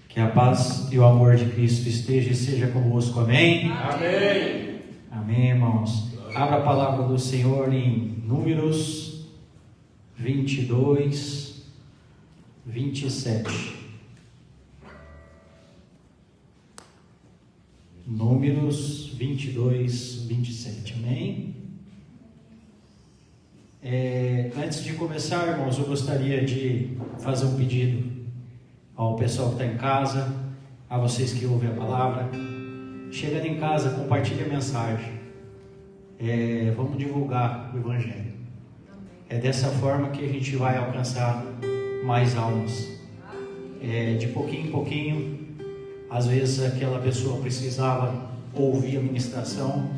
Que a paz e o amor de Cristo esteja e seja convosco. Amém? Amém. Amém, irmãos. Abra a palavra do Senhor em Números 22, 27. Números 22, 27. Amém? Antes de começar, irmãos, eu gostaria de fazer um pedido ao pessoal que está em casa, a vocês que ouvem a palavra. Chegando em casa, compartilhe a mensagem. Vamos divulgar o Evangelho. É dessa forma que a gente vai alcançar mais almas. De pouquinho em pouquinho, às vezes aquela pessoa precisava ouvir a ministração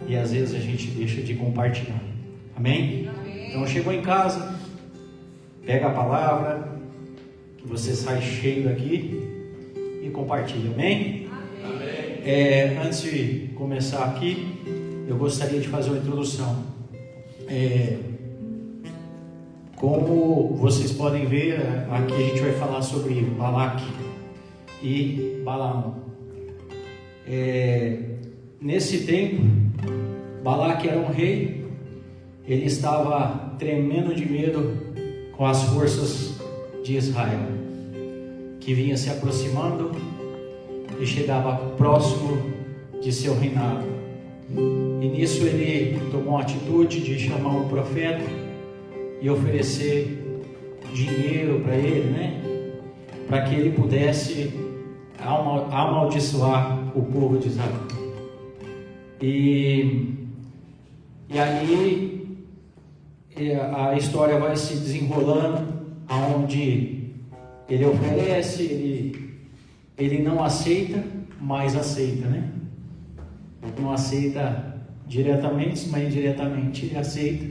e às vezes a gente deixa de compartilhar. Amém? Então chegou em casa, pega a palavra, que você sai cheio daqui e compartilha. Amém? Amém. Antes de começar aqui, eu gostaria de fazer uma introdução. Como vocês podem ver, aqui a gente vai falar sobre Balaque e Balaão. Nesse tempo, Balaque era um rei. Ele estava tremendo de medo com as forças de Israel, que vinha se aproximando e chegava próximo de seu reinado. E nisso ele tomou a atitude de chamar um profeta e oferecer dinheiro para ele, para que ele pudesse amaldiçoar o povo de Israel. E aí a história vai se desenrolando, aonde ele oferece, ele não aceita, mas aceita, Não aceita diretamente, mas indiretamente ele aceita.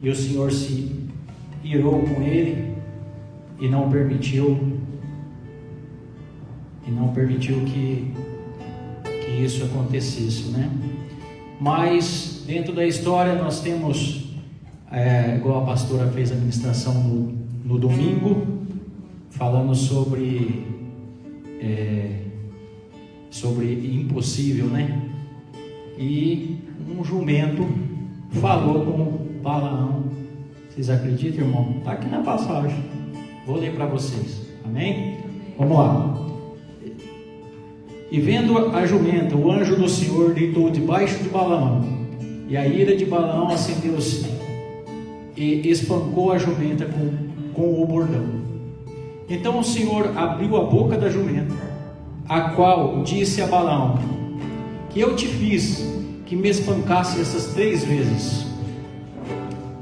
E o Senhor se irou com ele e não permitiu que isso acontecesse, Mas dentro da história nós temos, igual a pastora fez a ministração no domingo, falando sobre impossível, E um jumento falou com Balaão. Vocês acreditam, irmão? Está aqui na passagem. Vou ler para vocês. Amém? Vamos lá. E vendo a jumenta, o anjo do Senhor deitou debaixo de Balaão, e a ira de Balaão acendeu-se e espancou a jumenta com o bordão. Então o Senhor abriu a boca da jumenta, a qual disse a Balaão: que eu te fiz que me espancasse essas 3 vezes.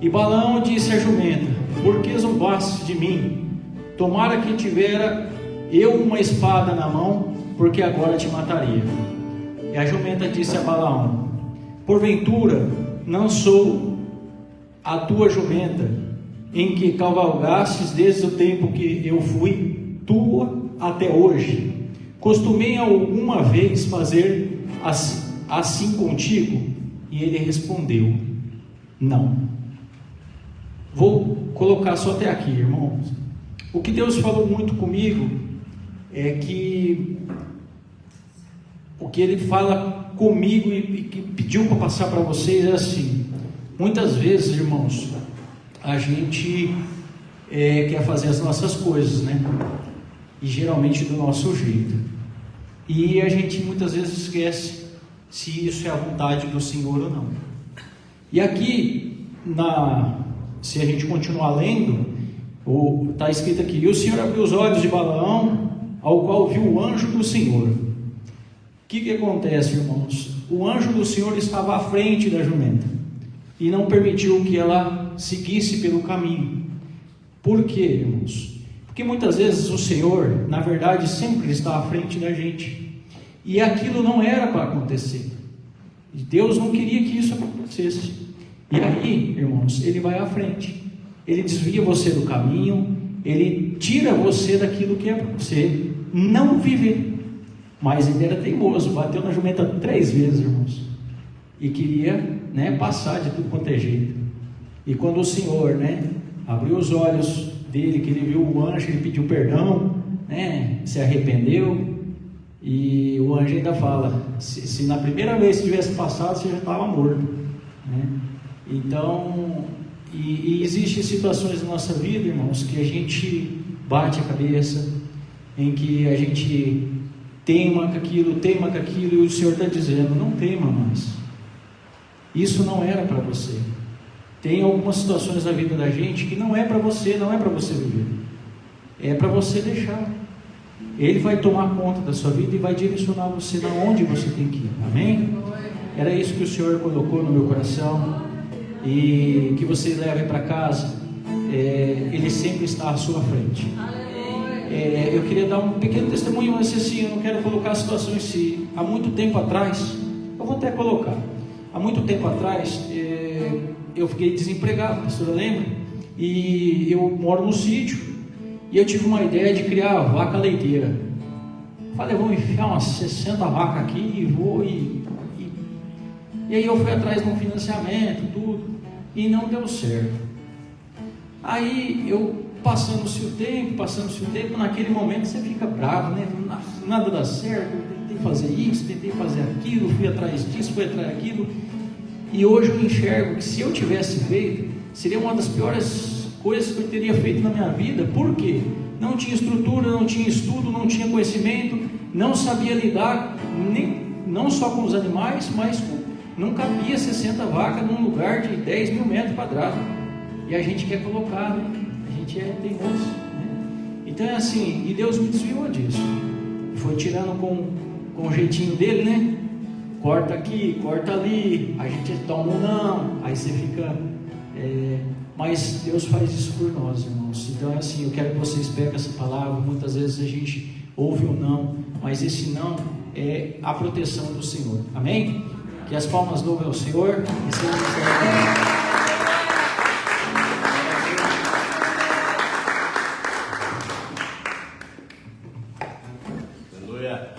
E Balaão disse à jumenta: por que zombaste de mim? Tomara que tivera eu uma espada na mão, porque agora te mataria. E a jumenta disse a Balaão: porventura não sou a tua jumenta, em que cavalgastes desde o tempo que eu fui tua até hoje? Costumei alguma vez fazer assim contigo? E ele respondeu: não. Vou colocar só até aqui, irmãos. O que Deus falou muito comigo é que o que Ele fala comigo e que pediu para passar para vocês é assim: muitas vezes, irmãos, a gente quer fazer as nossas coisas, E geralmente do nosso jeito. E a gente muitas vezes esquece se isso é a vontade do Senhor ou não. E aqui, se a gente continuar lendo, está escrito aqui: e o Senhor abriu os olhos de Balaão, ao qual viu o anjo do Senhor. O que acontece, irmãos? O anjo do Senhor estava à frente da jumenta e não permitiu que ela seguisse pelo caminho. Por quê, irmãos? Porque muitas vezes o Senhor, na verdade, sempre está à frente da gente, e aquilo não era para acontecer. E Deus não queria que isso acontecesse. E aí, irmãos, Ele vai à frente, Ele desvia você do caminho, Ele tira você daquilo que é para você não viver. Mas ele era teimoso, bateu na jumenta 3 vezes, irmãos, e queria, passar de tudo quanto é jeito. E quando o Senhor, abriu os olhos dele, que ele viu o anjo, ele pediu perdão, né, se arrependeu, e o anjo ainda fala, se na primeira vez que tivesse passado, você já estava morto, né? Então, e existem situações na nossa vida, irmãos, que a gente bate a cabeça, em que a gente teima com aquilo, e o Senhor está dizendo, não teima mais, isso não era para você. Tem algumas situações na vida da gente que não é para você, não é para você viver, é para você deixar. Ele vai tomar conta da sua vida e vai direcionar você na onde você tem que ir, amém? Era isso que o Senhor colocou no meu coração, e que você leve para casa. Ele sempre está à sua frente. Eu queria dar um pequeno testemunho, mas assim, eu não quero colocar a situação em si. Há muito tempo atrás, eu vou até colocar, há muito tempo atrás, eu fiquei desempregado, a pastora lembra? E eu moro no sítio, e eu tive uma ideia de criar vaca leiteira. Falei, vou enfiar umas 60 vacas aqui e vou e aí eu fui atrás de um financiamento, tudo, e não deu certo. Aí eu passando-se o tempo, naquele momento você fica bravo, né? Nada dá certo, tentei fazer isso, tentei fazer aquilo, fui atrás disso, fui atrás daquilo, e hoje eu enxergo que se eu tivesse feito, seria uma das piores coisas que eu teria feito na minha vida. Por quê? Não tinha estrutura, não tinha estudo, não tinha conhecimento, não sabia lidar, não só com os animais, mas não cabia 60 vacas num lugar de 10 mil metros quadrados, e a gente quer colocar, né? A gente é teimoso, né? Então é assim, e Deus me desviou disso, foi tirando com o jeitinho dele, né? Corta aqui, corta ali, a gente toma um não, aí você fica, mas Deus faz isso por nós, irmãos. Então é assim, eu quero que vocês peguem essa palavra. Muitas vezes a gente ouve um não, mas esse não é a proteção do Senhor, amém? Que as palmas louvem ao Senhor. Aleluia.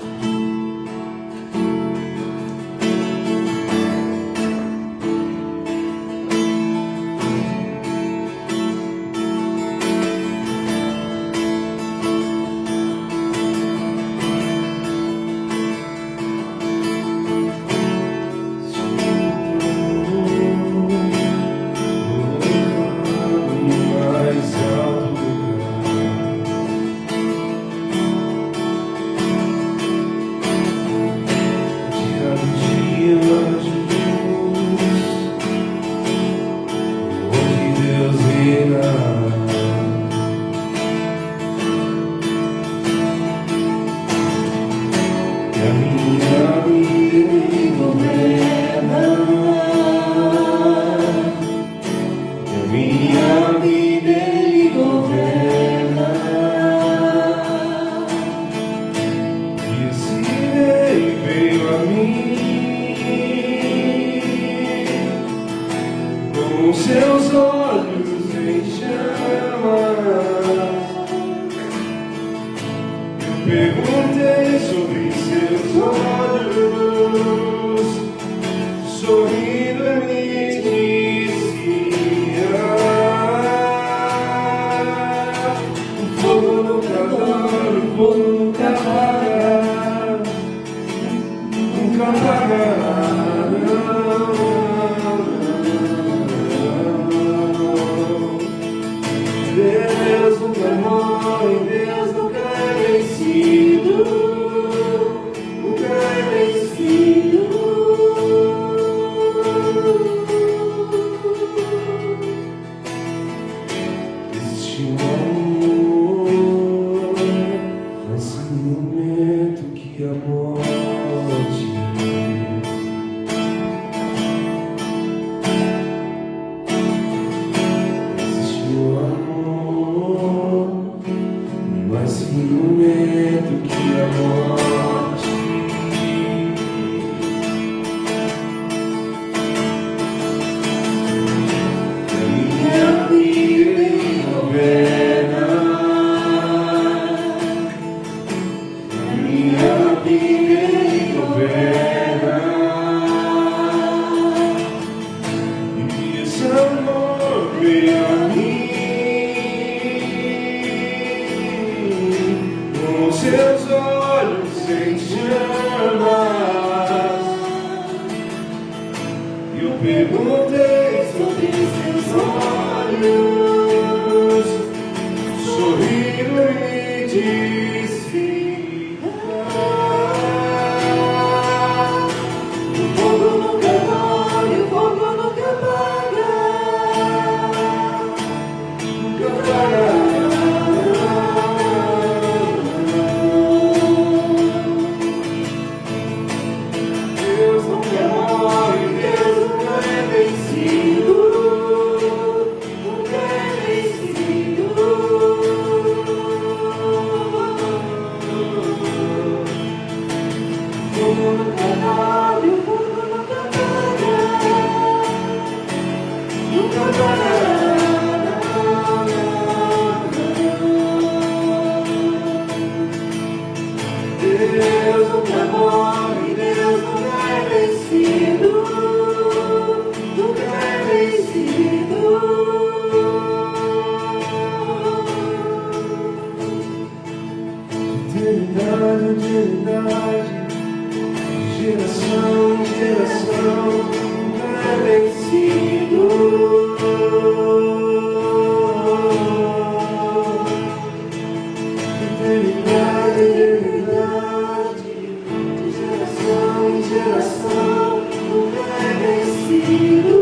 seus olhos em chamas. E eu perguntei sobre seus olhos, sorrindo e disse: o fogo nunca morre, o fogo nunca apaga, nunca apaga. Deus nunca morre, Deus nunca é vencido, nunca é vencido. O fogo nunca morre, o fogo nunca apaga, nunca apaga. Deus nunca morre, Deus nunca é vencido, nunca é vencido. Eternidade, eternidade, geração, geração, nunca é vencido. Eternidade, eternidade, de geração em geração, nunca é vencido.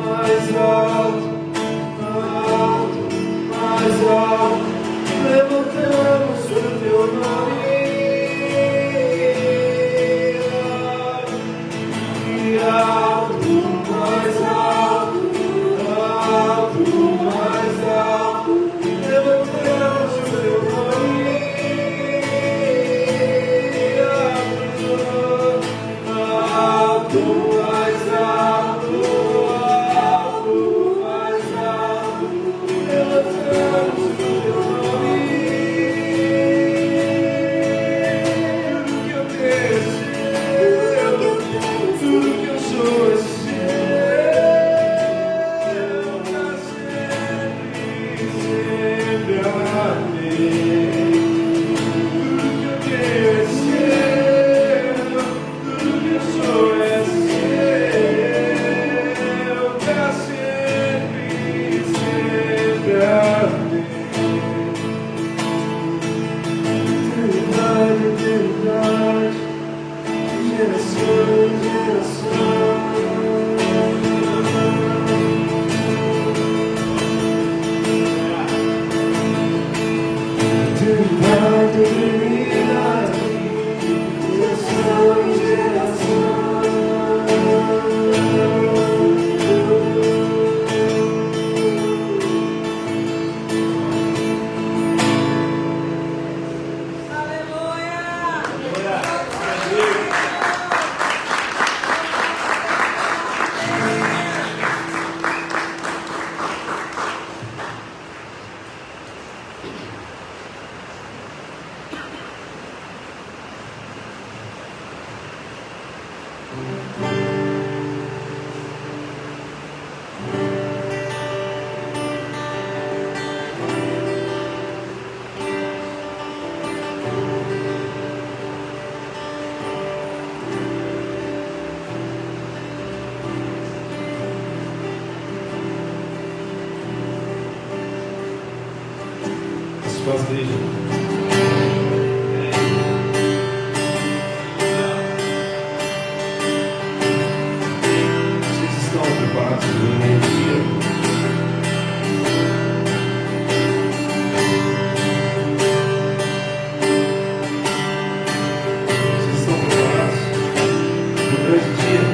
Mais alto, alto, mais alto, levantamos o teu nome. E alto, mais alto, alto, mais alto, levantamos o teu nome. Alto, mais alto, alto, mais alto, levantamos o teu nome. Tudo que eu tenho é seu, tudo que eu sou é seu, pra sempre, sempre amém. Tudo que eu tenho é seu, tudo que eu sou é seu, pra sempre, sempre amém. Eternidade, eternidade, geração em geração. Eternidade, eternidade, geração em geração. Suas igrejas. Vocês estão ocupados no dia. Vocês estão preparados no grande dia.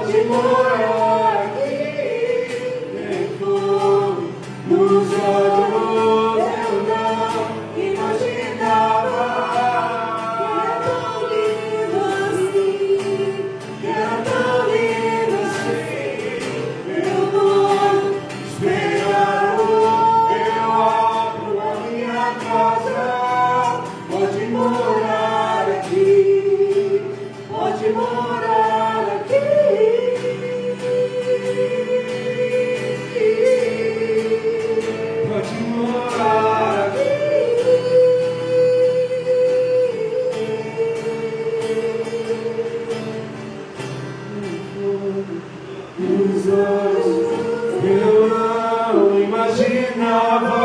pode morar aqui. Tem fogo nos olhos, eu não imaginava. Era tão lindo assim, era tão lindo assim. Eu não esperava, eu abro a minha casa. Pode morar aqui, pode morar aqui. Pode morar aqui. Nos olhos eu não imaginava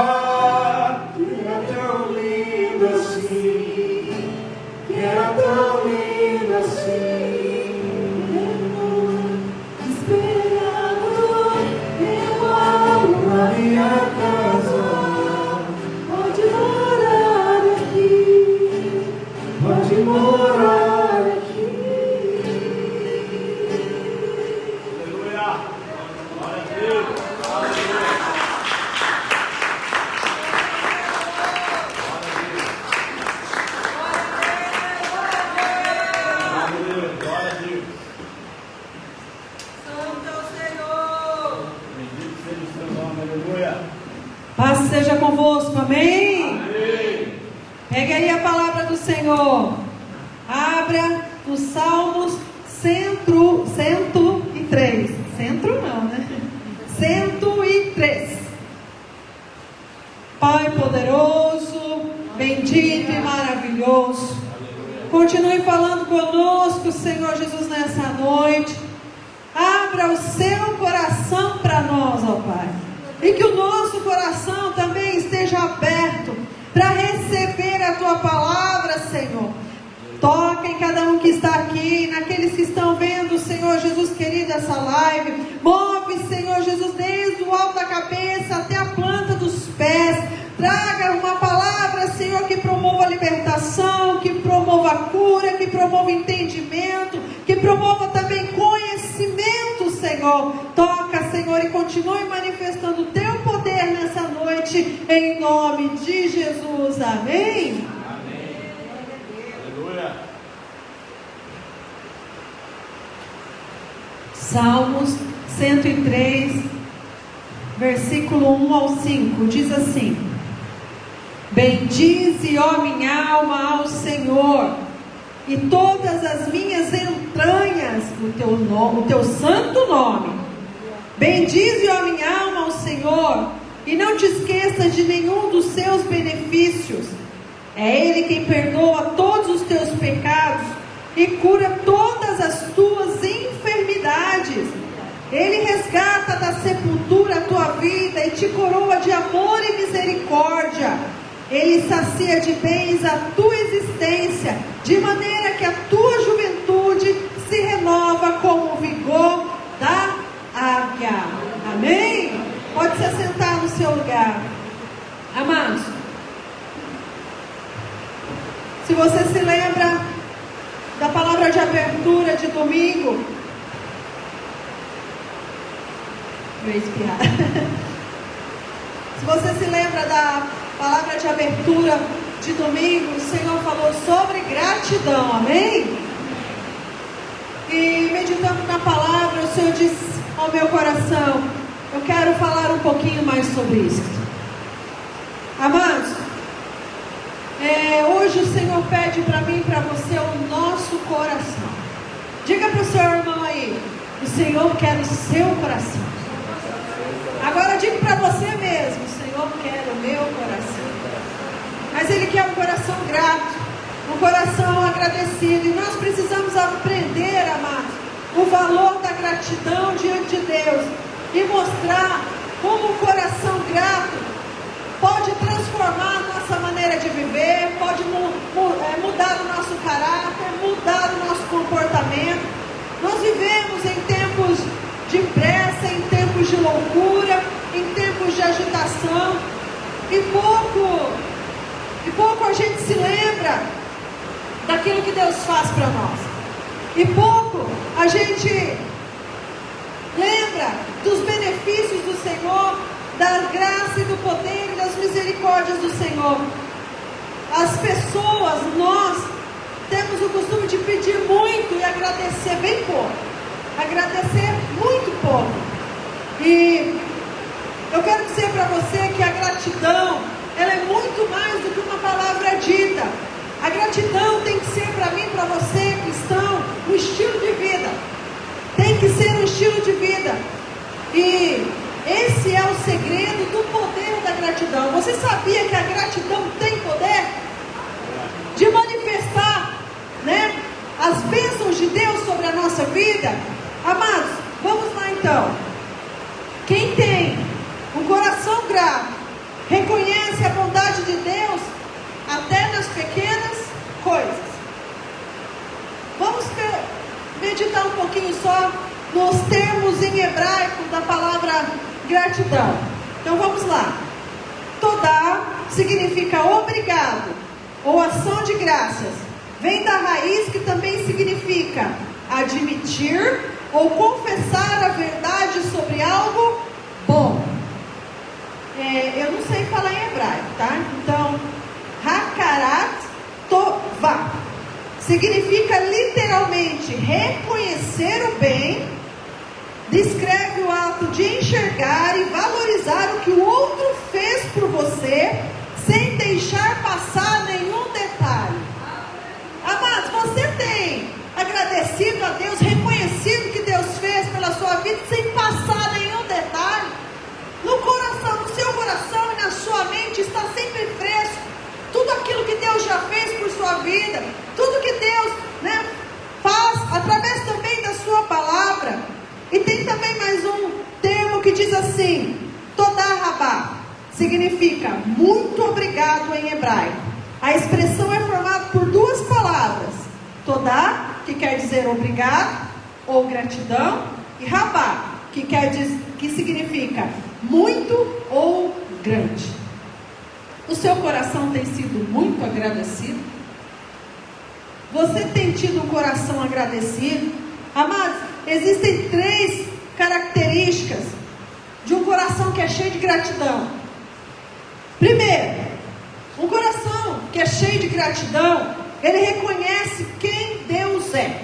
que era tão lindo assim, que era tão lindo assim. Esperando, eu abro a minha casa. Pode morar aqui, pode morar aqui. Aleluia. Glória a Deus. Aleluia. Glória a Deus. Santo é o Senhor. Bendito seja o seu nome. Aleluia. Paz seja convosco, amém? Amém. Pegue aí a palavra do Senhor. Abra os Salmos 103. Centro não, né? 103. Pai poderoso, bendito e maravilhoso. Continue falando conosco, Senhor Jesus, nessa noite. Abra o seu coração para nós, ó Pai. E que o nosso coração também esteja aberto para receber a Tua palavra, Senhor. Toca em cada um que está aqui, naqueles que estão vendo, Senhor Jesus querido, essa live. Move, Senhor Jesus, desde o alto da cabeça até a planta dos pés. Traga uma palavra, Senhor, que promova a libertação, que promova a cura, que promova entendimento, que promova também conhecimento, Senhor. Toca, Senhor, e continue manifestando o Teu poder nessa noite, em nome de Jesus. Amém? Aleluia. Salmos 103, versículo 1 ao 5, diz assim: Bendize, ó minha alma, ao Senhor, e todas as minhas entranhas o teu santo nome. Bendize, ó minha alma, ao Senhor, e não te esqueças de nenhum dos seus benefícios. É Ele quem perdoa todos os teus pecados e cura todas as tuas enfermidades. Ele resgata da sepultura a tua vida e te coroa de amor e misericórdia. Ele sacia de bens a tua existência, de maneira que a tua juventude se renova como o vigor da águia. Amém? Pode se assentar no seu lugar. Amados, se você se lembra da palavra de abertura de domingo, vou espiar. Se você se lembra da palavra de abertura de domingo, o Senhor falou sobre gratidão, amém? E meditando na palavra, o Senhor disse ao meu coração: eu quero falar um pouquinho mais sobre isso. Amados, hoje o Senhor pede para mim e para você o nosso coração. Diga para o seu irmão aí: o Senhor quer o seu coração. Agora diga para você mesmo: o Senhor quer o meu coração. Mas Ele quer um coração grato, um coração agradecido. E nós precisamos aprender, amados, o valor da gratidão diante de Deus e mostrar como um coração grato pode transformar a nossa maneira de viver, pode mudar o nosso caráter, mudar o nosso comportamento. Nós vivemos em tempos de pressa, em tempos de loucura, em tempos de agitação, e pouco a gente se lembra daquilo que Deus faz para nós, e pouco a gente da graça e do poder e das misericórdias do Senhor. As pessoas, nós temos o costume de pedir muito e agradecer bem pouco. Agradecer muito pouco. E eu quero dizer para você que a gratidão, ela é muito mais do que uma palavra dita. A gratidão tem que ser para mim, para você, cristão, um estilo de vida. Tem que ser um estilo de vida. E esse é o segredo do poder da gratidão. Você sabia que a gratidão tem poder de manifestar, né, as bênçãos de Deus sobre a nossa vida? Amados, vamos lá então. Quem tem um coração grato, reconhece a bondade de Deus até nas pequenas coisas. Vamos meditar um pouquinho só nos termos em hebraico da palavra gratidão. Então vamos lá. Todá significa obrigado ou ação de graças. Vem da raiz que também significa admitir ou confessar a verdade sobre algo bom. Eu não sei falar em hebraico, tá? Então, hakarat tová significa literalmente reconhecer o bem, descreve o ato de enxergar e valorizar o que o outro fez por você, sem deixar passar nenhum detalhe. Amados, você tem agradecido a Deus, reconhecido o que Deus fez pela sua vida, sem passar nenhum detalhe? No coração, no seu coração e na sua mente está sempre fresco tudo aquilo que Deus já fez por sua vida, tudo que Deus, né, faz através também da sua palavra. E tem também mais um termo que diz assim, Todá Rabá, significa muito obrigado em hebraico. A expressão é formada por duas palavras, Todá, que quer dizer obrigado ou gratidão, e Rabá, que significa muito ou grande. O seu coração tem sido muito agradecido? Você tem tido um coração agradecido? Amados, existem 3 características de um coração que é cheio de gratidão. Primeiro, um coração que é cheio de gratidão, ele reconhece quem Deus é.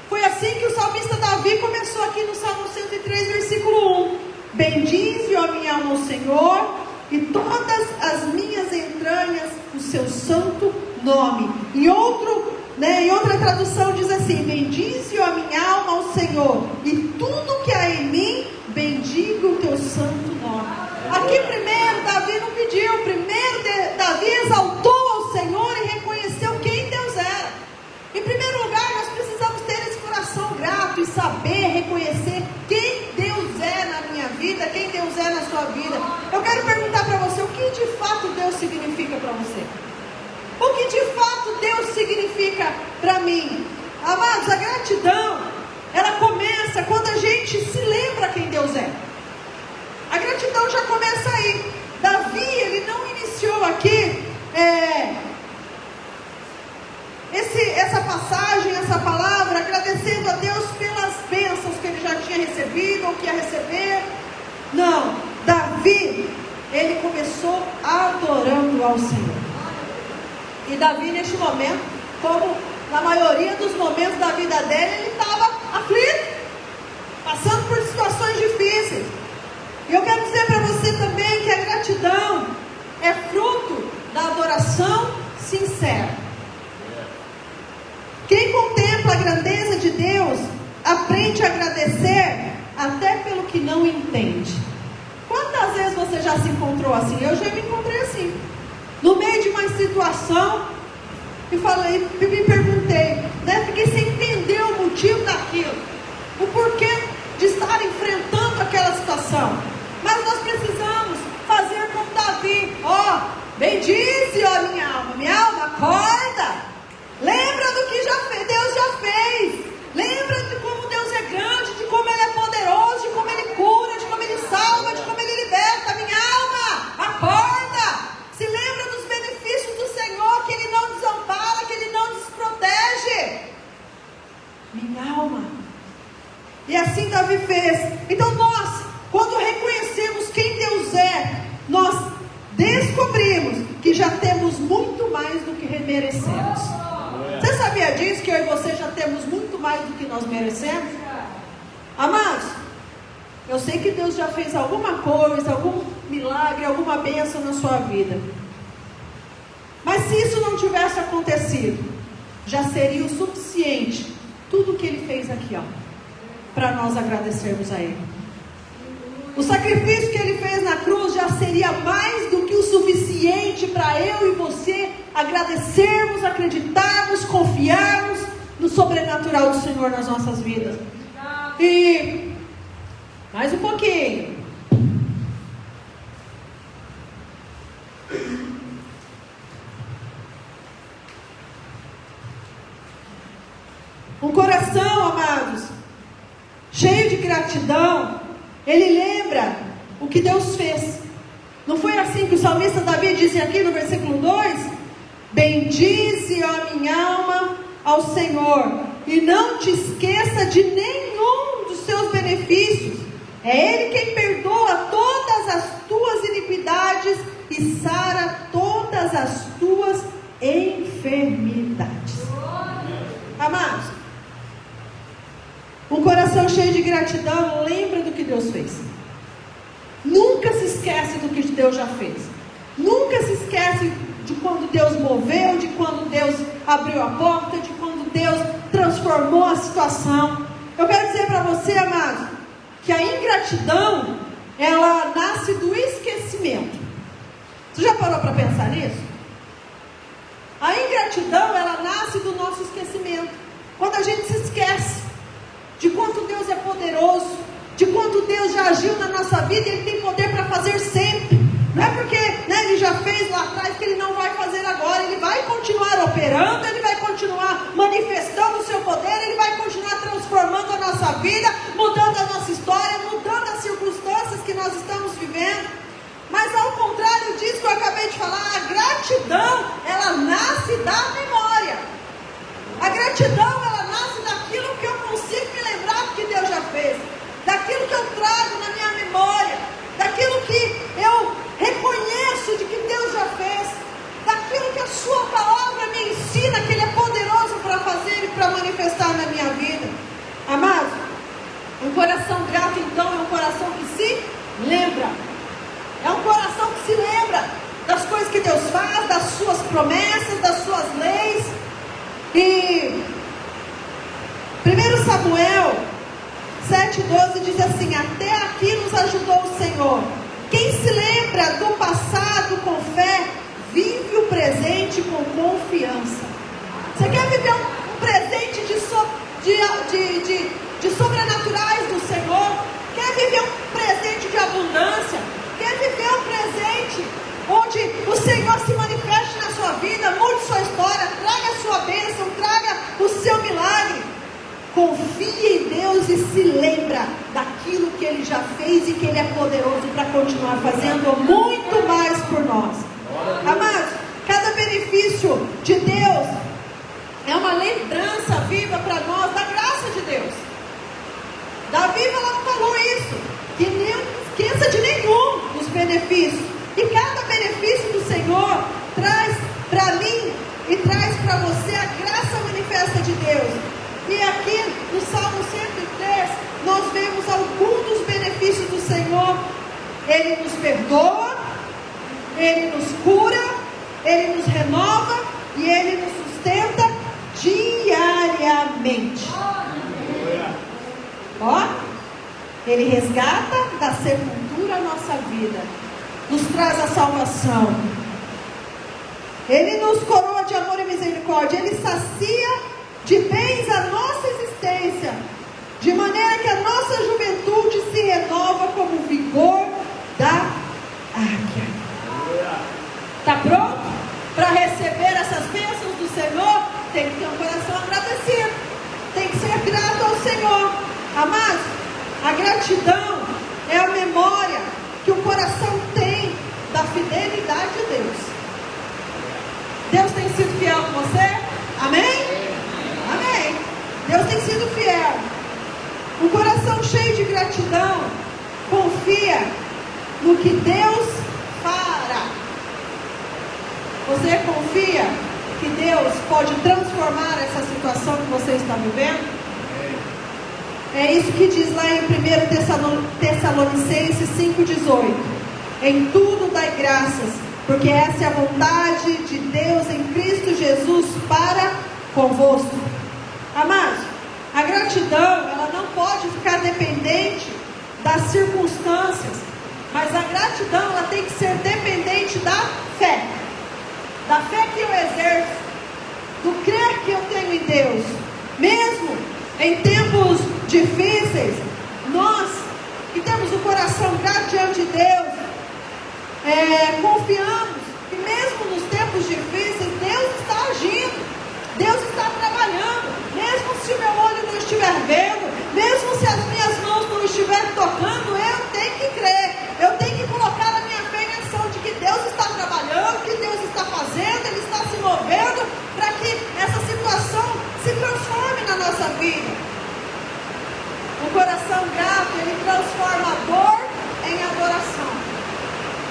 Foi assim que o salmista Davi começou aqui no Salmo 103, versículo 1. Bendize, ó minha alma, o Senhor, e todas as minhas entranhas o seu santo nome. Em outra tradução diz assim, bendize, ó minha alma, ao Senhor, e tudo que há em mim, bendiga o teu santo nome. Aqui primeiro, Davi não pediu, primeiro Davi exaltou ao Senhor e reconheceu quem Deus era. Em primeiro lugar, nós precisamos ter esse coração grato e saber reconhecer quem Deus é na minha vida, quem Deus é na sua vida. Eu quero perguntar para você, o que de fato Deus significa para você? O que de fato Deus significa para mim? Amados, a gratidão, ela começa quando a gente se lembra quem Deus é. A gratidão já começa aí. Davi, ele não iniciou aqui essa passagem, essa palavra, agradecendo a Deus pelas bênçãos que ele já tinha recebido ou que ia receber. Não, Davi, ele começou adorando ao Senhor. E Davi, neste momento, como na maioria dos momentos da vida dele, ele estava aflito, passando por situações difíceis. E eu quero dizer para você também que a gratidão é fruto da adoração sincera. Quem contempla a grandeza de Deus, aprende a agradecer até pelo que não entende. Quantas vezes você já se encontrou assim? Eu já me encontrei assim. No meio de uma situação, e me perguntei, né? Fiquei sem entender o motivo daquilo, o porquê de estar enfrentando aquela situação. Mas nós precisamos fazer como Davi. Bendize, ó minha alma, acorda. Lembra do que Deus já fez. Lembra de como Deus é grande, de como Ele é poderoso, de como Ele cura, de como Ele salva, de como Ele liberta. Minha alma, acorda. Se lembra dos benefícios do Senhor, que Ele não desampara, que Ele não desprotege. Minha alma. E assim Davi fez. Então nós, quando reconhecemos quem Deus é, descobrimos que já temos muito mais do que merecemos. Você sabia disso? Que eu e você já temos muito mais do que nós merecemos? Amados, eu sei que Deus já fez alguma coisa, algum milagre, alguma bênção na sua vida. Mas se isso não tivesse acontecido, já seria o suficiente, tudo que Ele fez aqui, ó, para nós agradecermos a Ele. O sacrifício que Ele fez na cruz já seria mais do que o suficiente para eu e você agradecermos, acreditarmos, confiarmos no sobrenatural do Senhor nas nossas vidas. E mais um pouquinho. Um coração, amados, cheio de gratidão, ele lembra o que Deus fez. Não foi assim que o salmista Davi disse aqui no versículo 2? Bendize, ó minha alma, ao Senhor, e não te esqueça de nenhum dos seus benefícios. É Ele quem perdoa todas as tuas iniquidades e sara todas as tuas enfermidades. Amados, um coração cheio de gratidão lembra do que Deus fez. Nunca se esquece do que Deus já fez. Nunca se esquece de quando Deus moveu, de quando Deus abriu a porta, de quando Deus transformou a situação. Eu quero dizer para você, amado, que a ingratidão, ela nasce do esquecimento. Você já parou para pensar nisso? A ingratidão, ela nasce do nosso esquecimento. Quando a gente se esquece de quanto Deus é poderoso, de quanto Deus já agiu na nossa vida, e Ele tem poder para fazer sempre. Não é porque Ele já fez lá atrás que Ele não vai fazer agora. Ele vai continuar operando, Ele vai continuar manifestando o seu poder, Ele vai continuar transformando a nossa vida, mudando a nossa história, mudando as circunstâncias que nós estamos vivendo. Mas ao contrário disso que eu acabei de falar, a gratidão, ela nasce da memória. A gratidão, ela nasce daquilo que eu consigo me lembrar do que Deus já fez, daquilo que eu trago na minha memória, daquilo que eu reconheço de que Deus já fez, daquilo que a sua palavra me ensina que Ele é poderoso para fazer e para manifestar na minha vida. Amados, um coração grato então é um coração que se lembra. É um coração que se lembra das coisas que Deus faz, das suas promessas, das suas leis. E 1 Samuel 7,12 diz assim: até aqui nos ajudou o Senhor. Quem se lembra do passado com fé, vive o presente com confiança. Você quer viver um presente de sobrenaturais do Senhor? Quer viver um presente de abundância? Quer viver um presente onde o Senhor se manifeste na sua vida, mude sua história, traga a sua bênção, traga o seu milagre? Confia em Deus e se lembra daquilo que Ele já fez e que Ele é poderoso para continuar fazendo muito mais por nós. Amados, cada benefício de Deus é uma lembrança viva para nós da graça de Deus. Davi falou isso, que não esqueça de nenhum dos benefícios. E cada benefício do Senhor traz para mim e traz para você a graça manifesta de Deus. E aqui no Salmo 103 nós vemos alguns dos benefícios do Senhor. Ele nos perdoa, Ele nos cura, Ele nos renova e Ele nos sustenta diariamente. Ó, Ele resgata da sepultura a nossa vida, nos traz a salvação. Ele nos coroa de amor e misericórdia. Ele sacia de bens a nossa existência, de maneira que a nossa juventude se renova como o vigor da águia. Está pronto para receber essas bênçãos do Senhor? Tem que ter um coração agradecido, tem que ser grato ao Senhor. Amados, a gratidão é a memória que o coração tem da fidelidade de Deus. Deus tem sido fiel com você? Amém? Amém. Deus tem sido fiel. Um coração cheio de gratidão confia no que Deus fará. vivendo? É isso que diz lá em 1 Tessalonicenses 5,18. Em tudo dai graças, porque essa é a vontade de Deus em Cristo Jesus para convosco. Amados, a gratidão, ela não pode ficar dependente das circunstâncias, mas a gratidão, ela tem que ser dependente da fé que eu exerço, do crer que eu tenho em Deus. Mesmo em tempos difíceis, nós que temos o coração grato diante de Deus, confiamos que mesmo nos tempos difíceis, Deus está agindo, Deus está trabalhando, mesmo se o meu olho não estiver vendo, mesmo se as minhas mãos não estiverem tocando, eu tenho que crer, eu tenho que colocar a minha fé em ação de que Deus está trabalhando, que Deus está fazendo, Ele está se movendo para que essa situação se transforme na nossa vida. O coração grato, ele transforma a dor em adoração.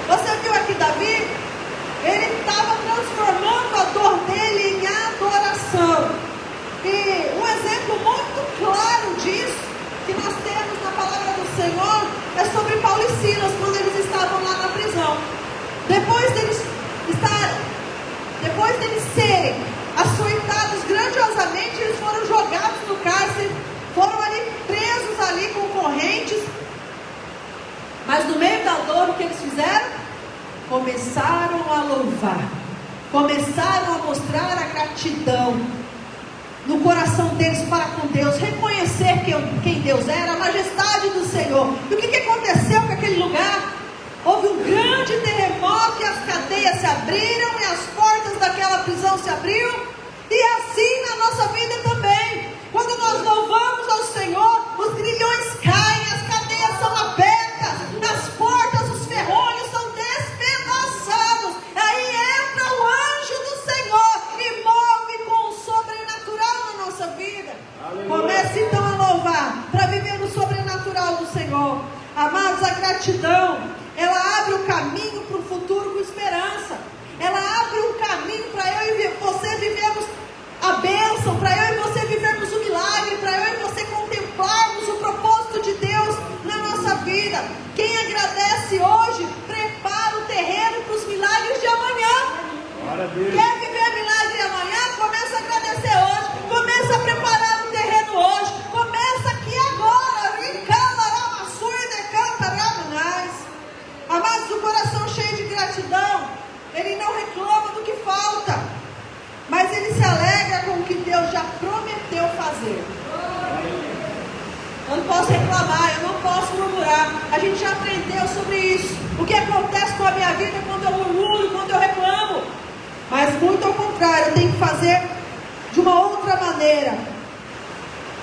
Você viu aqui Davi? Ele estava transformando a dor dele em adoração. E um exemplo muito claro disso, que nós temos na palavra do Senhor, é sobre Paulo e Silas, quando eles estavam lá na prisão. Depois deles serem açoitados grandiosamente, eles foram jogados no cárcere, foram ali presos ali com correntes. Mas no meio da dor, o que eles fizeram? Começaram a louvar, começaram a mostrar a gratidão no coração deles para com Deus, reconhecer quem Deus era, a majestade do Senhor. E o que aconteceu com aquele lugar? Houve um grande terremoto e as cadeias se abriram e as portas daquela prisão se abriram. E assim na nossa vida também, quando nós louvamos ao Senhor, os grilhões caem, as cadeias são abertas, as portas, os ferrolhos são despedaçados. Aí entra o anjo do Senhor e move com o sobrenatural na nossa vida. Aleluia. Comece então a louvar, para viver no sobrenatural do Senhor. Amados, a gratidão, ela abre o caminho para o futuro com esperança. Ela abre um caminho para eu e você vivermos a bênção, para eu e você vivermos o milagre, para eu e você contemplarmos o propósito de Deus na nossa vida. Quem agradece hoje, prepara o terreno para os milagres de amanhã. Quer viver milagre amanhã? Começa a agradecer hoje, começa a preparar o terreno hoje, começa aqui agora. Amados, o coração cheio de gratidão, ele não reclama do que falta, mas ele se alegra com o que Deus já prometeu fazer. Eu não posso reclamar, eu não posso murmurar. A gente já aprendeu sobre isso. O que acontece com a minha vida quando eu murmuro, quando eu reclamo? Mas muito ao contrário, eu tenho que fazer de uma outra maneira.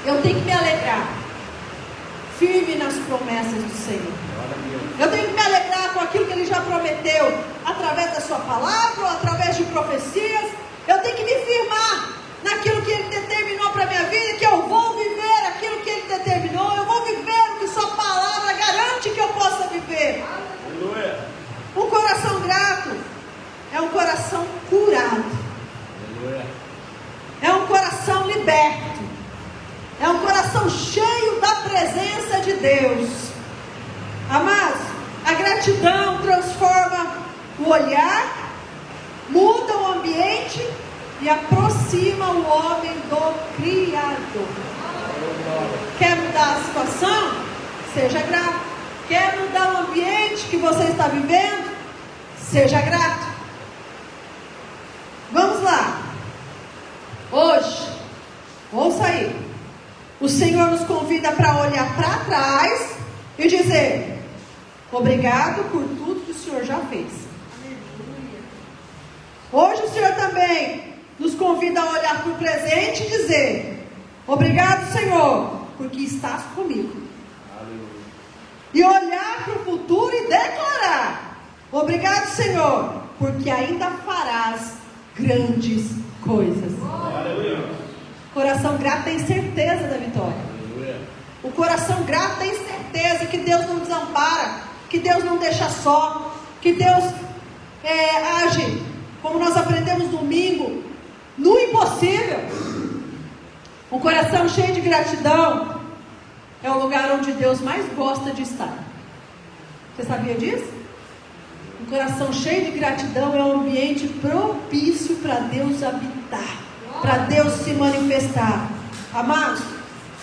Eu tenho que me alegrar, firme nas promessas do Senhor. Eu tenho que me alegrar com aquilo que Ele já prometeu, através da sua palavra, ou através de profecias. Eu tenho que me firmar naquilo que Ele determinou para a minha vida, que eu vou viver aquilo que Ele determinou, eu vou viver o que sua palavra garante que eu possa viver. Aleluia. Um coração grato é um coração curado. Aleluia. É um coração liberto. É um coração cheio da presença de Deus. Amados, a gratidão transforma o olhar, muda o ambiente e aproxima o homem do Criador. Quer mudar a situação? Seja grato. Quer mudar o ambiente que você está vivendo? Seja grato. Vamos lá. Hoje, ouça aí, o Senhor nos convida para olhar para trás e dizer: obrigado por tudo que o Senhor já fez. Aleluia. Hoje o Senhor também nos convida a olhar para o presente e dizer: obrigado, Senhor, porque estás comigo. Aleluia. E olhar para o futuro e declarar: obrigado, Senhor, porque ainda farás grandes coisas. Aleluia. Coração grato tem certeza da vitória. Aleluia. O coração grato tem certeza que Deus não desampara, que Deus não deixa só, que Deus age, como nós aprendemos domingo, no impossível. Um coração cheio de gratidão é o lugar onde Deus mais gosta de estar. Você sabia disso? Um coração cheio de gratidão é um ambiente propício para Deus habitar, para Deus se manifestar. Amados,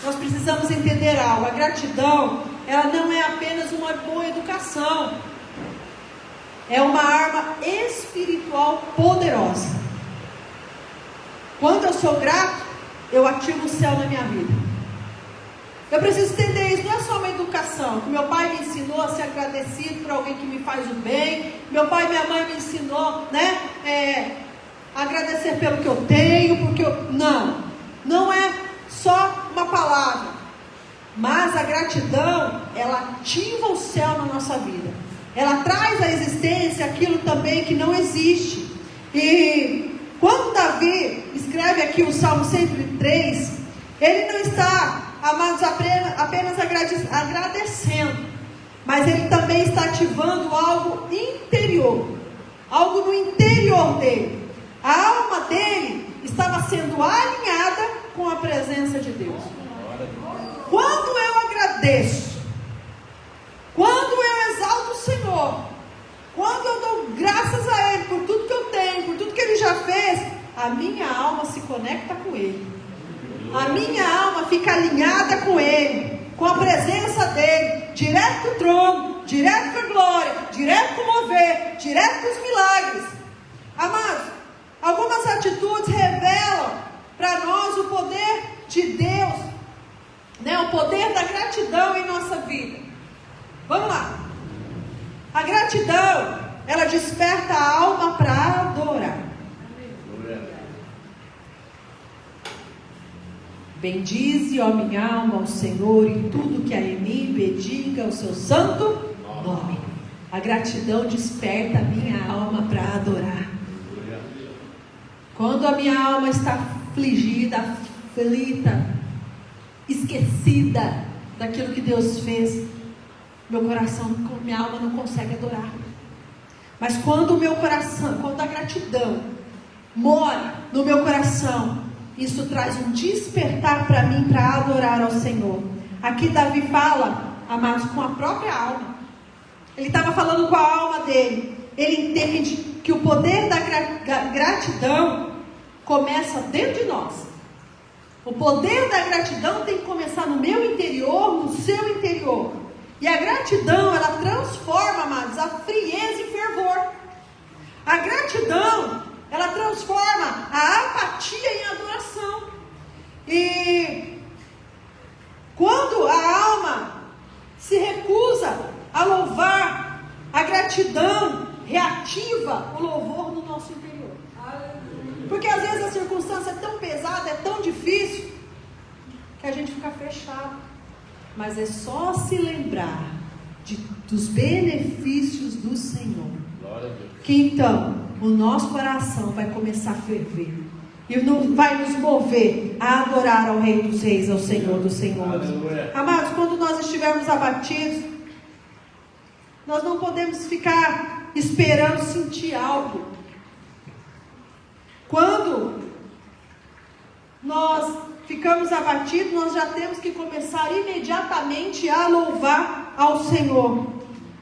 nós precisamos entender algo. A gratidão, ela não é apenas uma boa educação. É uma arma espiritual poderosa. Quando eu sou grato, eu ativo o céu na minha vida. Eu preciso entender isso. Não é só uma educação. Meu pai me ensinou a ser agradecido por alguém que me faz o bem. Meu pai e minha mãe me ensinou, agradecer pelo que eu tenho, porque eu... Não é só uma palavra. Mas a gratidão, ela ativa o céu na nossa vida. Ela traz à existência aquilo também que não existe. E quando Davi escreve aqui o Salmo 103, ele não está, amados, apenas agradecendo, mas ele também está ativando algo interior, algo no interior dele. A alma dele estava sendo alinhada com a presença de Deus. Quando eu agradeço, quando eu exalto o Senhor, quando eu dou graças a Ele por tudo que eu tenho, por tudo que Ele já fez, a minha alma se conecta com Ele. A minha alma fica alinhada com Ele, com a presença dEle, direto para o trono, direto para a glória, direto para o mover, direto para os milagres. Amados, algumas atitudes revelam para nós o poder de Deus, o poder da gratidão em nossa vida. Vamos lá. A gratidão, ela desperta a alma para adorar. Bendize, ó minha alma, ao Senhor, e tudo que há em mim, bendiga o seu santo nome. A gratidão desperta a minha alma para adorar. Quando a minha alma está afligida, aflita, esquecida daquilo que Deus fez, meu coração, minha alma não consegue adorar. Mas quando o meu coração, quando a gratidão mora no meu coração, isso traz um despertar para mim para adorar ao Senhor. Aqui Davi fala, amados, com a própria alma. Ele estava falando com a alma dele. Ele entende que o poder da gratidão começa dentro de nós. O poder da gratidão tem que começar no meu interior, no seu interior. E a gratidão, ela transforma, amados, a frieza em fervor. A gratidão, ela transforma a apatia em adoração. E quando a alma se recusa a louvar, a gratidão reativa o louvor no nosso interior. Porque às vezes a circunstância é tão pesada, é tão difícil, que a gente fica fechado. Mas é só se lembrar dos benefícios do Senhor, que então o nosso coração vai começar a ferver e vai nos mover a adorar ao Rei dos Reis, ao Senhor dos Senhores. Amados, quando nós estivermos abatidos, nós não podemos ficar esperando sentir algo. Quando nós ficamos abatidos, nós já temos que começar imediatamente a louvar ao Senhor,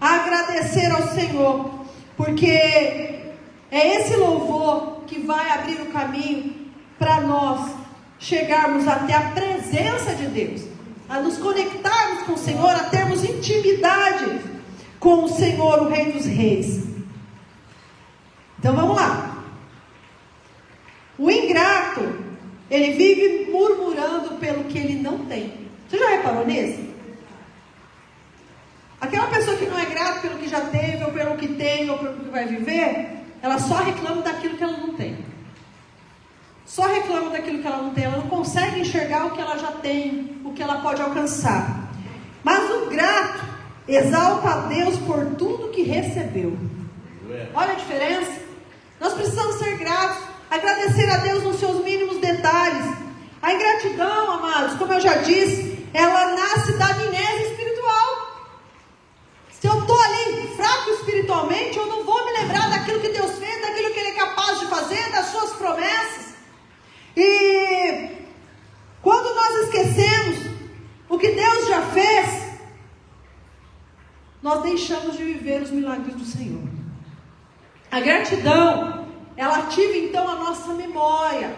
a agradecer ao Senhor, porque é esse louvor que vai abrir o caminho para nós chegarmos até a presença de Deus, a nos conectarmos com o Senhor, a termos intimidade com o Senhor, o Rei dos Reis. Então vamos lá. O ingrato, ele vive murmurando pelo que ele não tem. Você já reparou nisso? Aquela pessoa que não é grata pelo que já teve, ou pelo que tem, ou pelo que vai viver, ela só reclama daquilo que ela não tem. Só reclama daquilo que ela não tem. Ela não consegue enxergar o que ela já tem, o que ela pode alcançar. Mas o grato exalta a Deus por tudo que recebeu. Olha a diferença. Nós precisamos ser gratos, agradecer a Deus nos seus mínimos detalhes. A ingratidão, amados, como eu já disse, ela nasce da amnésia espiritual. Se eu estou ali fraco espiritualmente, eu não vou me lembrar daquilo que Deus fez, daquilo que Ele é capaz de fazer, das suas promessas. E quando nós deixamos de viver os milagres do Senhor. A gratidão, ela ativa então a nossa memória.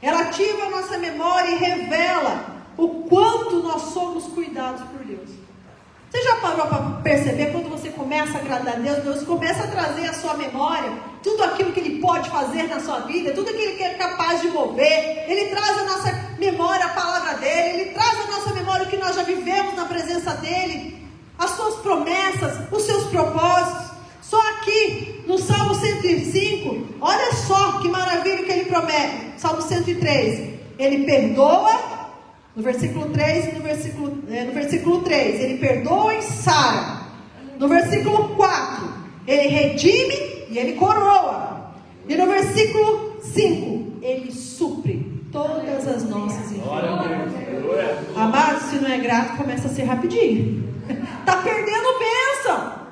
Ela ativa a nossa memória e revela o quanto nós somos cuidados por Deus. Você já parou para perceber quando você começa a agradar a Deus, Deus começa a trazer à sua memória tudo aquilo que Ele pode fazer na sua vida, tudo aquilo que Ele é capaz de mover. Ele traz à nossa memória a palavra dEle, Ele traz à nossa memória o que nós já vivemos na presença dEle, as suas promessas, os seus propósitos. Só aqui no Salmo 105, olha só que maravilha que Ele promete. Salmo 103, Ele perdoa. No versículo 3 e no versículo 3, Ele perdoa e sara. No versículo 4, Ele redime e Ele coroa. E no versículo 5, Ele supre todas as nossas enfermidades. Amado, se não é grato, começa a ser rapidinho. Está perdendo bênção.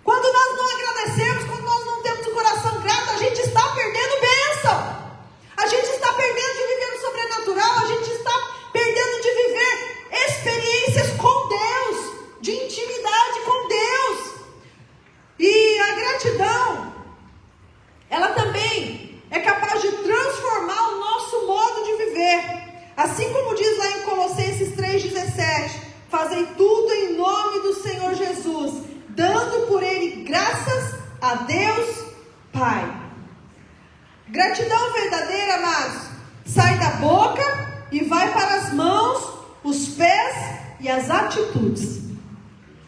Quando nós não agradecemos, quando nós não temos o coração grato, a gente está perdendo bênção. A gente está perdendo de viver o sobrenatural. A gente está perdendo de viver experiências com Deus, de intimidade com Deus. E a gratidão, ela também é capaz de transformar o nosso modo de viver. Assim como diz lá em Colossenses 3,17: fazei tudo em nome do Senhor Jesus, dando por Ele graças a Deus Pai. Gratidão verdadeira, amados, sai da boca e vai para as mãos, os pés e as atitudes.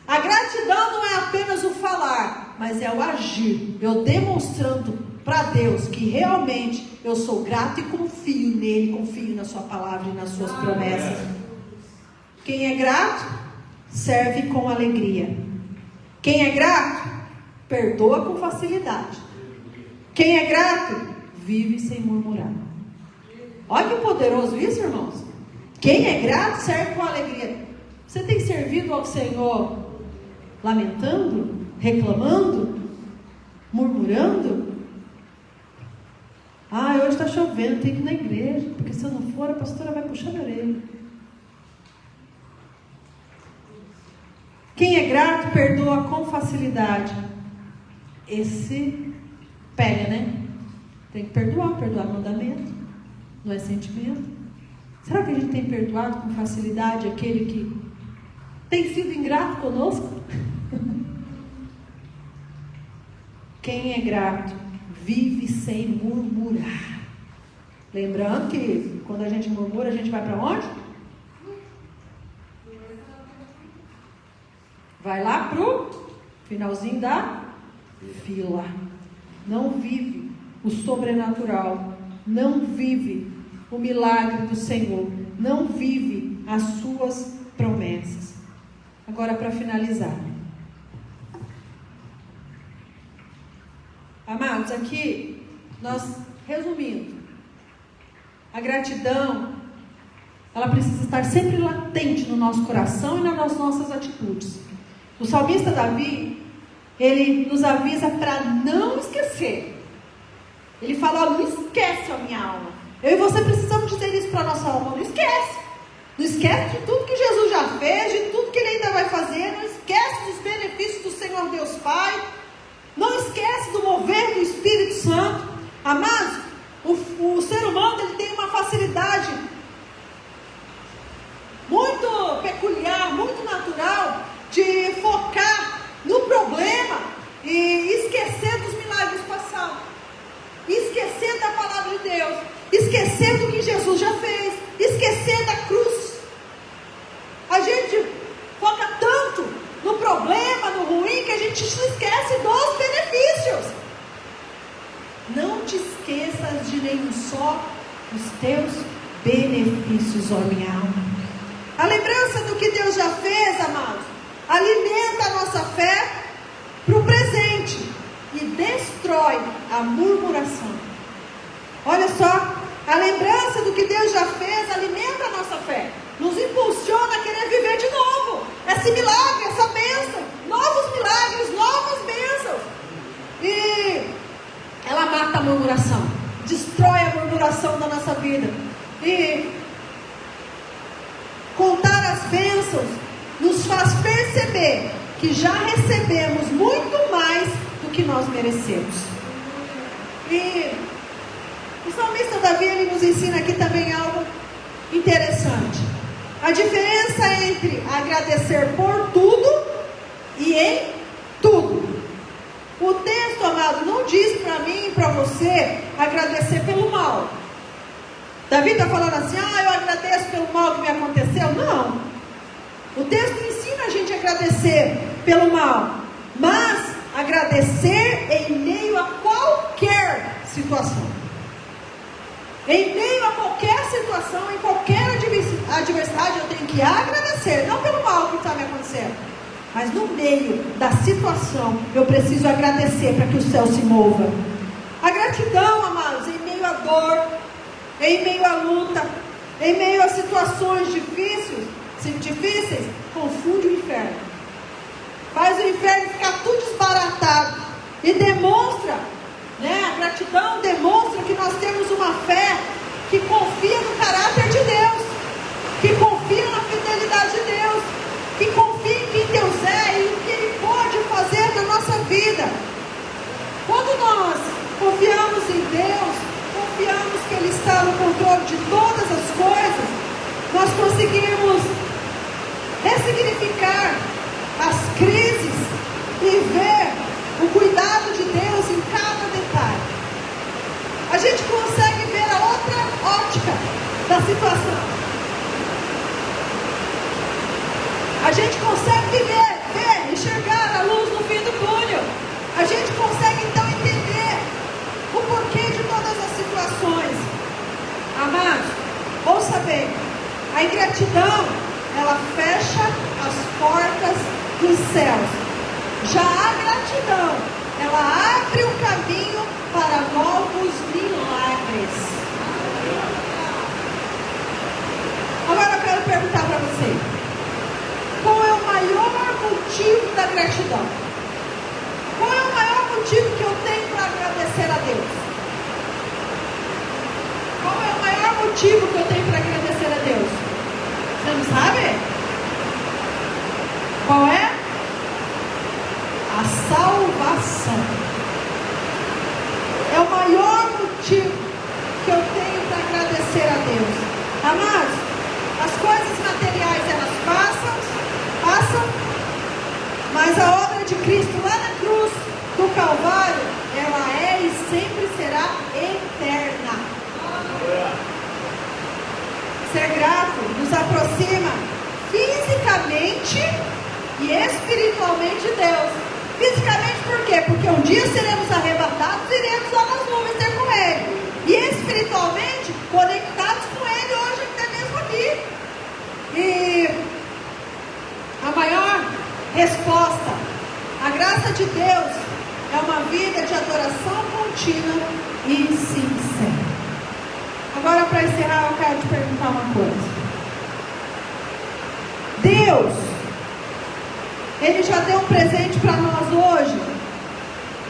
A gratidão não é apenas o falar, mas é o agir. Eu demonstrando para Deus que realmente eu sou grato e confio nele, confio na sua palavra e nas suas promessas. Quem é grato, serve com alegria. Quem é grato, perdoa com facilidade. Quem é grato, vive sem murmurar. Olha que poderoso isso, irmãos. Quem é grato serve com alegria. Você tem servido ao Senhor lamentando, reclamando, murmurando? Ah, hoje está chovendo, tem que ir na igreja, porque se eu não for, a pastora vai puxar minha orelha. Quem é grato perdoa com facilidade. Esse pega, né? Tem que perdoar mandamento. Não é sentimento? Será que a gente tem perdoado com facilidade aquele que tem sido ingrato conosco? Quem é grato vive sem murmurar. Lembrando que quando a gente murmura, a gente vai para onde? Vai lá para o finalzinho da fila. Não vive o sobrenatural. Não vive o milagre do Senhor, não vive as suas promessas. Agora, para finalizar, amados, aqui nós resumindo, a gratidão, ela precisa estar sempre latente no nosso coração e nas nossas atitudes. O salmista Davi, ele nos avisa para não esquecer. Ele fala: não esquece a minha alma. Eu e você precisamos dizer isso para a nossa alma. Não esquece. Não esquece de tudo que Jesus já fez, de tudo que Ele ainda vai fazer. Não esquece dos benefícios do Senhor Deus Pai. Não esquece do mover do Espírito Santo. Amados, o ser humano, ele tem uma facilidade muito peculiar, muito natural, de focar no problema e esquecer dos milagres passados. Esquecer da palavra de Deus, esquecer do que Jesus já fez, esquecer da cruz. A gente foca tanto no problema, no ruim, que a gente se esquece dos benefícios. Não te esqueças de nenhum só dos teus benefícios, ó minha alma. A lembrança do que Deus já fez, amados, alimenta a nossa fé para o presente e destrói a murmuração. Olha só, a lembrança do que Deus já fez alimenta a nossa fé, nos impulsiona a querer viver de novo esse milagre, essa bênção, novos milagres, novas bênçãos. E ela mata a murmuração, destrói a murmuração da nossa vida. E contar as bênçãos nos faz perceber que já recebemos muito mais do que nós merecemos. E o salmista Davi, ele nos ensina aqui também algo interessante. A diferença entre agradecer por tudo e em tudo. O texto, amado, não diz para mim e para você agradecer pelo mal. Davi está falando assim, eu agradeço pelo mal que me aconteceu. Não. O texto ensina a gente a agradecer pelo mal, mas agradecer em meio a qualquer situação. Em meio a qualquer situação, em qualquer adversidade, eu tenho que agradecer, não pelo mal que está me acontecendo, mas no meio da situação, eu preciso agradecer para que o céu se mova. A gratidão, amados, em meio à dor, em meio à luta, em meio a situações difíceis, confunde o inferno. Faz o inferno ficar tudo desbaratado. E demonstra, a gratidão demonstra que nós temos uma fé que confia no caráter de Deus, que confia na fidelidade de Deus, que confia em quem Deus é e o que Ele pode fazer na nossa vida. Quando nós confiamos em Deus, confiamos que Ele está no controle de todas as coisas, nós conseguimos ressignificar as crises e ver o cuidado de Deus em cada detalhe. A gente consegue ver a outra ótica da situação. A gente consegue ver, enxergar a luz no fim do túnel. A gente consegue então entender o porquê de todas as situações. Amados, ouça bem, a ingratidão, ela fecha as portas dos céus. Já a gratidão, ela abre o caminho para novos milagres. Agora eu quero perguntar para você, qual é o maior motivo da gratidão? Qual é o maior motivo que eu tenho para agradecer a Deus? Qual é o maior motivo que eu tenho para agradecer a Deus? Você não sabe? Qual é? A salvação. É o maior motivo que eu tenho para agradecer a Deus. Amados, as coisas materiais elas passam, mas a obra de Cristo lá na cruz do Calvário, ela é e sempre será eterna. Ser grato nos aproxima fisicamente e espiritualmente de Deus. Fisicamente por quê? Porque um dia seremos arrebatados e iremos lá nas nuvens ter com Ele. E espiritualmente conectados com Ele hoje até mesmo aqui. E a maior resposta, a graça de Deus é uma vida de adoração contínua e sincera. Agora, para encerrar, eu quero te perguntar uma coisa. Deus, Ele já deu um presente para nós hoje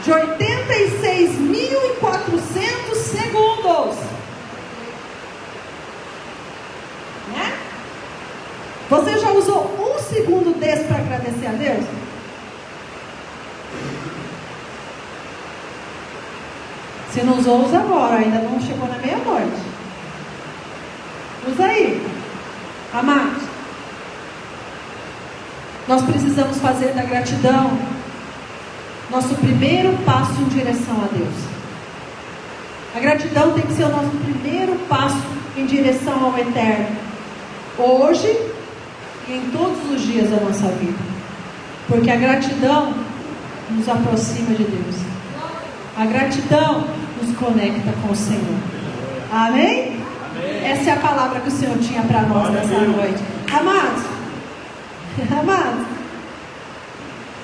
de 86.400 segundos. Né? Você já usou um segundo desse para agradecer a Deus? Se não usou, usa agora. Ainda não chegou na meia-noite. Usa aí. Amados, nós precisamos fazer da gratidão nosso primeiro passo em direção a Deus. A gratidão tem que ser o nosso primeiro passo em direção ao eterno, hoje e em todos os dias da nossa vida, porque a gratidão nos aproxima de Deus, a gratidão nos conecta com o Senhor. Amém? Essa é a palavra que o Senhor tinha para nós nessa noite. Amados,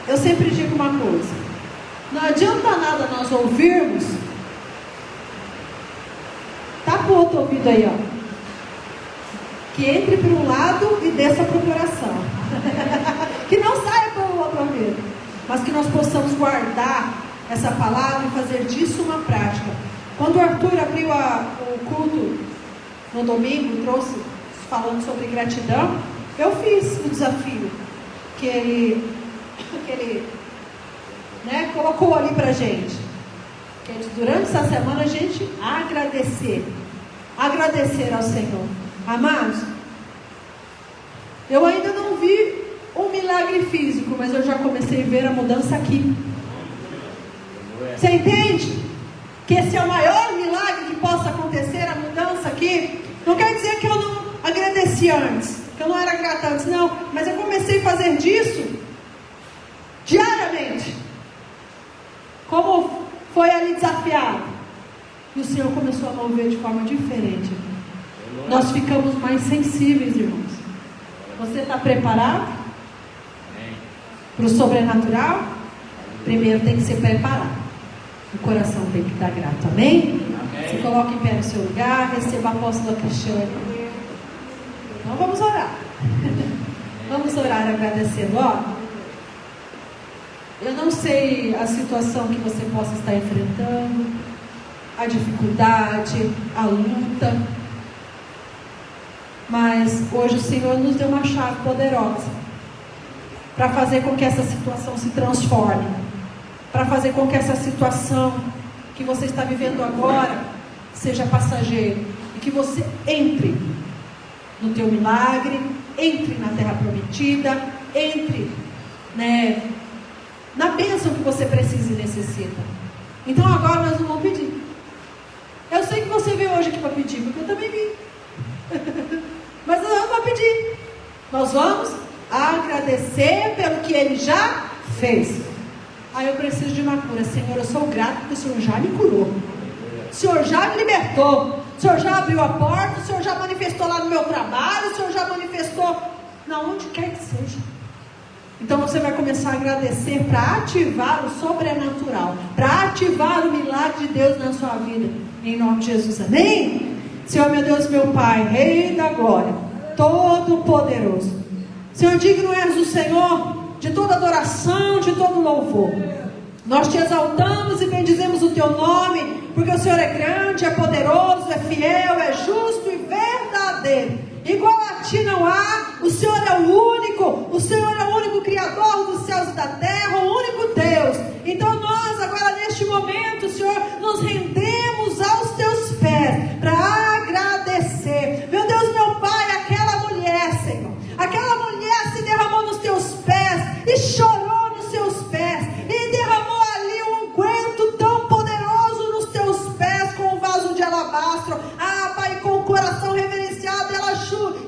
eu sempre digo uma coisa: não adianta nada nós ouvirmos. Tá pro outro ouvido aí, ó. Que entre para um lado e desça para o coração. Que não saia pelo outro ouvido, mas que nós possamos guardar essa palavra e fazer disso uma prática. Quando o Arthur abriu o culto no domingo, trouxe falando sobre gratidão, eu fiz o desafio que ele colocou ali pra gente. Que durante essa semana a gente agradecer ao Senhor. Amados, eu ainda não vi um milagre físico, mas eu já comecei a ver a mudança aqui. Você entende? Que esse é o maior milagre que possa acontecer, a mudança aqui. Não quer dizer que eu não agradeci antes, que eu não era grata antes, não. Mas eu comecei a fazer disso diariamente. Como foi ali desafiado. E o Senhor começou a mover de forma diferente. Nós ficamos mais sensíveis, irmãos. Você está preparado para o sobrenatural? Primeiro tem que ser preparado. O coração tem que estar grato, amém? Se coloque em pé no seu lugar, receba a apóstola Cristiane. Então vamos orar. Vamos orar agradecendo. Ó, eu não sei a situação que você possa estar enfrentando, a dificuldade, a luta, mas hoje o Senhor nos deu uma chave poderosa para fazer com que essa situação se transforme, para fazer com que essa situação que você está vivendo agora seja passageiro e que você entre no teu milagre, entre na terra prometida, entre, na bênção que você precisa e necessita. Então agora nós não vamos pedir. Eu sei que você veio hoje aqui para pedir, porque eu também vim. Mas nós não vamos pedir. Nós vamos agradecer pelo que Ele já fez. Aí eu preciso de uma cura. Senhor, eu sou grato porque o Senhor já me curou. O Senhor já me libertou. O Senhor já abriu a porta. O Senhor já manifestou lá no meu trabalho. O Senhor já manifestou na onde quer que seja. Então você vai começar a agradecer para ativar o sobrenatural, para ativar o milagre de Deus na sua vida, em nome de Jesus, amém? Senhor, meu Deus, meu Pai, Rei da glória, todo poderoso, Senhor, digno és o Senhor de toda adoração, de todo louvor. Nós te exaltamos e bendizemos o teu nome, porque o Senhor é grande, é poderoso, é fiel, é justo e verdadeiro. Igual a ti não há. O Senhor é o único Criador dos céus e da terra, o único Deus. Então nós agora neste momento, Senhor, nos rendemos aos teus pés para agradecer. Meu Deus, meu Pai, aquela mulher, Senhor, aquela mulher se derramou nos teus pés e chorou nos teus pés e derramou ali um unguento tão poderoso nos teus pés com um vaso de alabastro. Ah, Pai, com o coração reverenciado, ela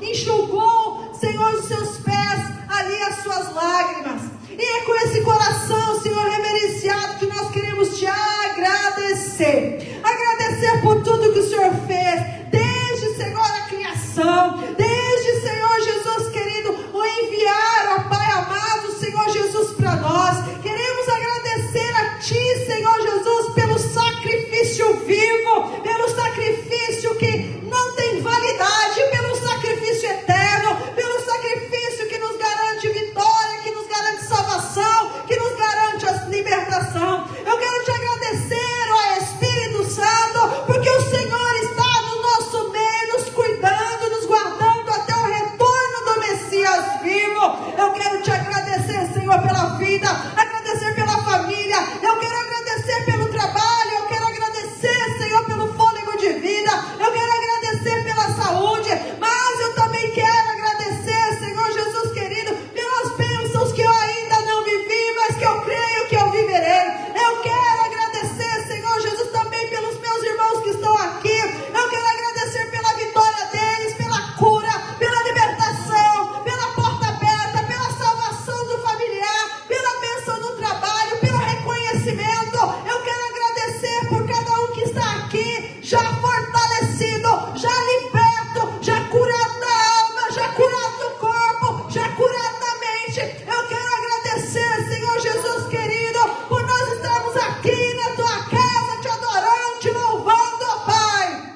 enxugou, Senhor, os seus pés ali as suas lágrimas. E é com esse coração, Senhor, reverenciado que nós queremos te agradecer. Agradecer por tudo que o Senhor fez, desde, Senhor, a criação, desde, Senhor Jesus querido, o enviar, ó Pai amado, Senhor Jesus, para nós. Queremos agradecer a ti, Senhor Jesus, pelo sacrifício vivo, pelo sacrifício que não tem validade, pelo sacrifício eterno, pelo sacrifício que nos garante vitória, que nos garante salvação, que nos garante a libertação. Eu quero te agradecer, ó Espírito Santo, porque o Senhor está no nosso meio, nos cuidando, nos guardando até o retorno do Messias vivo. Eu quero te agradecer, Senhor, pela vida, agradecer pela família, eu quero agradecer pelo trabalho, eu quero agradecer, Senhor, pelo fôlego de vida, eu quero agradecer pela saúde, mas eu também quero agradecer, Senhor Jesus querido, pelas bênçãos que eu ainda não vivi, mas que eu creio que eu viverei. Eu quero agradecer, Senhor Jesus, também pelos meus irmãos que estão aqui. Eu quero agradecer pela vitória deles, pela cura, pela libertação, pela porta aberta, pela salvação do familiar, pela bênção do trabalho, pelo reconhecimento. Eu quero agradecer por cada um que está aqui, já fortalecido, já liberto, já curado da alma, já curado do corpo, já curado da mente. Eu quero agradecer, Senhor Jesus querido, por nós estarmos aqui na tua casa, te adorando, te louvando, ó Pai.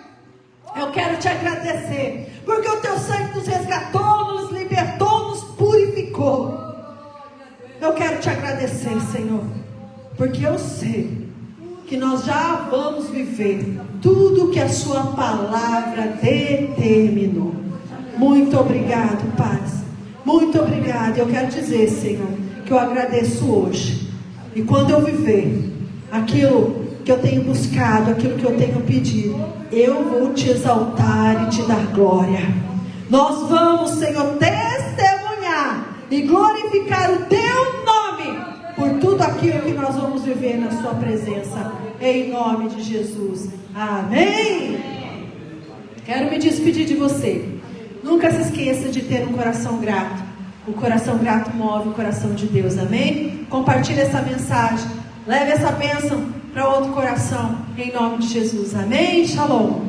Eu quero te agradecer, porque o teu sangue nos resgatou, nos libertou, nos purificou. Eu quero te agradecer, Senhor, porque eu sei que nós já vamos viver tudo que a sua palavra determinou. Muito obrigado, Pai. Muito obrigado. Eu quero dizer, Senhor, que eu agradeço hoje E quando eu viver aquilo que eu tenho buscado, aquilo que eu tenho pedido, eu vou te exaltar e te dar glória. Nós vamos, Senhor, testemunhar e glorificar o teu nome por tudo aquilo que nós vamos viver na sua presença, em nome de Jesus. Amém? Quero me despedir de você. Nunca se esqueça de ter um coração grato. O coração grato move o coração de Deus. Amém? Compartilhe essa mensagem. Leve essa bênção para outro coração, em nome de Jesus. Amém? Shalom.